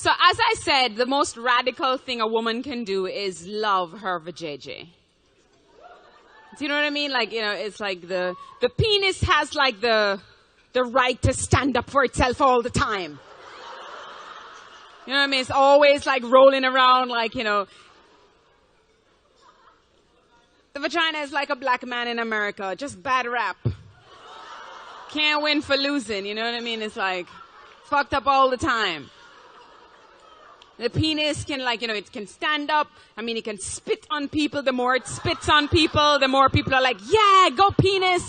So as I said, the most radical thing a woman can do is love her vajayjay. Do you know what I mean? Like, you know, it's like the penis has like the right to stand up for itself all the time. You know what I mean? It's always like rolling around like, you know. The vagina is like a black man in America, just bad rap. Can't win for losing, you know what I mean? It's like fucked up all the time. The penis can, like, you know, it can stand up. I mean, it can spit on people. The more it spits on people, the more people are like, yeah, go penis.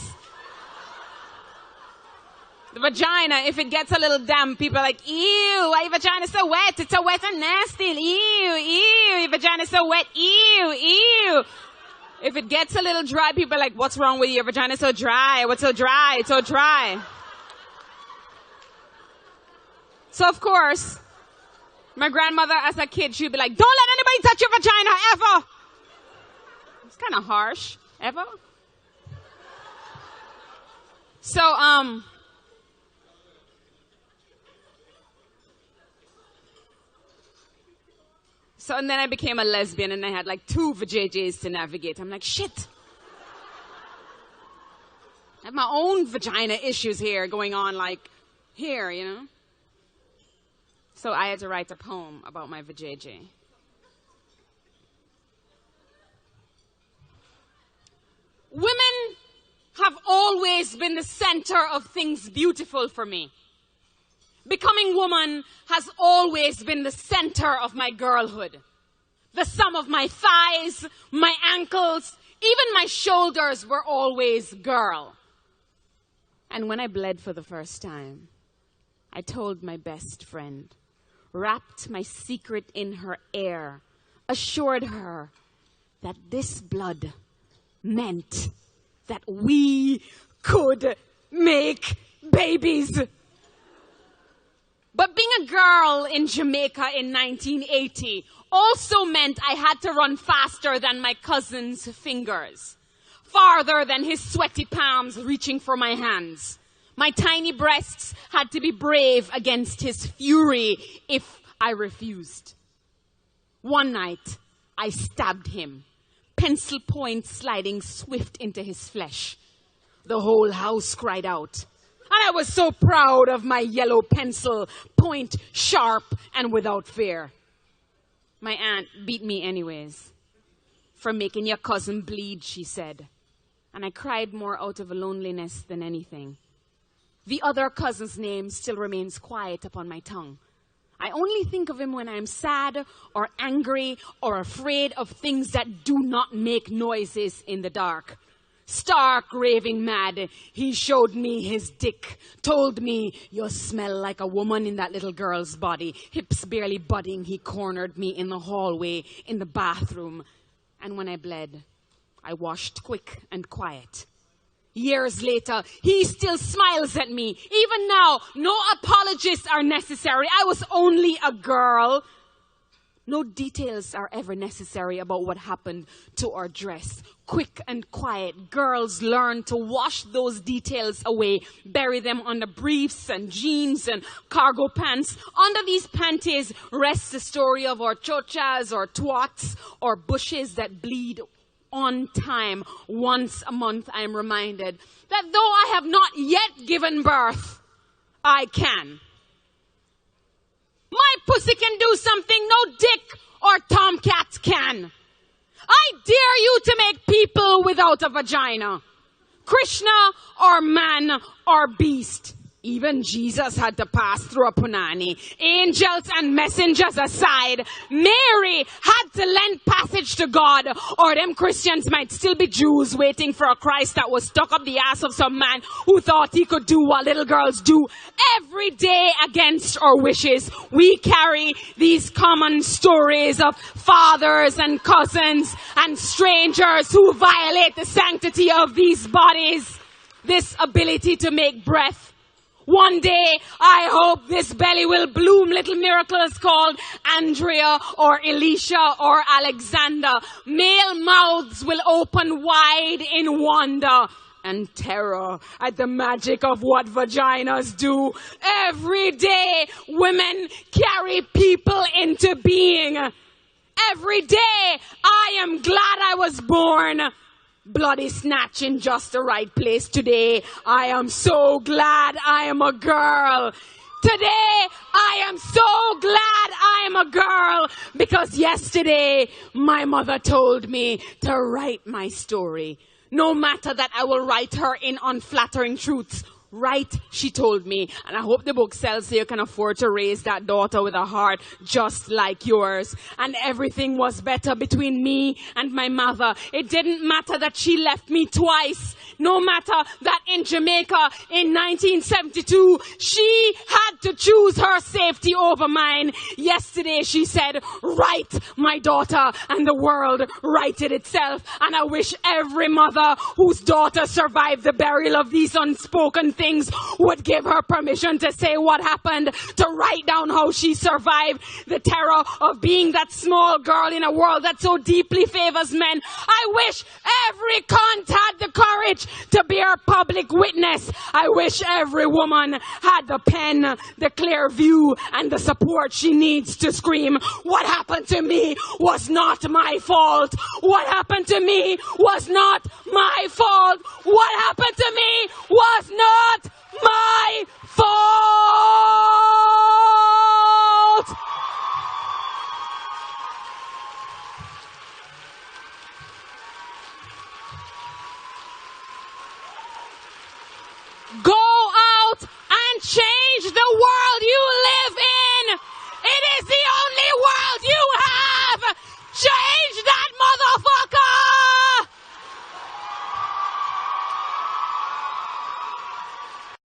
The vagina, if it gets a little damp, people are like, ew, why your vagina so wet? It's so wet and nasty. Ew, ew, your vagina so wet. Ew, ew. If it gets a little dry, people are like, what's wrong with you? Your vagina so dry. What's so dry? It's so dry. So, of course, my grandmother, as a kid, she'd be like, don't let anybody touch your vagina, ever. It's kind of harsh. Ever? So, and then I became a lesbian and I had like 2 vajayjays to navigate. I'm like, shit. I have my own vagina issues here going on, like, here, you know? So I had to write a poem about my vajayjay. Women have always been the center of things beautiful for me. Becoming woman has always been the center of my girlhood. The sum of my thighs, my ankles, even my shoulders were always girl. And when I bled for the first time, I told my best friend, wrapped my secret in her air, assured her that this blood meant that we could make babies. But being a girl in Jamaica in 1980 also meant I had to run faster than my cousin's fingers, farther than his sweaty palms reaching for my hands. My tiny breasts had to be brave against his fury if I refused. One night, I stabbed him, pencil point sliding swift into his flesh. The whole house cried out. And I was so proud of my yellow pencil, point sharp and without fear. My aunt beat me anyways. For making your cousin bleed, she said. And I cried more out of loneliness than anything. The other cousin's name still remains quiet upon my tongue. I only think of him when I'm sad or angry or afraid of things that do not make noises in the dark. Stark raving mad, he showed me his dick, told me, you smell like a woman in that little girl's body. Hips barely budding, he cornered me in the hallway, in the bathroom. And when I bled, I washed quick and quiet. Years later, he still smiles at me. Even now, no apologies are necessary. I was only a girl. No details are ever necessary about what happened to our dress. Quick and quiet, girls learn to wash those details away, bury them under briefs and jeans and cargo pants. Under these panties rests the story of our chochas or twats or bushes that bleed on time. Once a month I am reminded that though I have not yet given birth, I can. My pussy can do something no dick or tomcat can. I dare you to make people without a vagina. Krishna or man or beast. Even Jesus had to pass through a punani. Angels and messengers aside, Mary had to lend passage to God, or them Christians might still be Jews waiting for a Christ that was stuck up the ass of some man who thought he could do what little girls do every day against our wishes. We carry these common stories of fathers and cousins and strangers who violate the sanctity of these bodies. This ability to make breath. One day, I hope this belly will bloom little miracles called Andrea or Elisha or Alexander. Male mouths will open wide in wonder. and terror at the magic of what vaginas do. Every day, women carry people into being. Every day, I am glad I was born. Bloody snatch in just the right place today. I am so glad I am a girl. Today, I am so glad I am a girl because yesterday, my mother told me to write my story. No matter that I will write her in unflattering truths. Right, she told me. And I hope the book sells so you can afford to raise that daughter with a heart just like yours. And everything was better between me and my mother. It didn't matter that she left me twice. No matter that in Jamaica in 1972, she had to choose her safety over mine. Yesterday she said, right, my daughter, and the world righted itself. And I wish every mother whose daughter survived the burial of these unspoken things would give her permission to say what happened, to write down how she survived the terror of being that small girl in a world that so deeply favors men. I wish every cunt had the courage to bear public witness. I wish every woman had the pen, the clear view, and the support she needs to scream, what happened to me was not my fault. What happened to me was not my fault. What happened to me was not my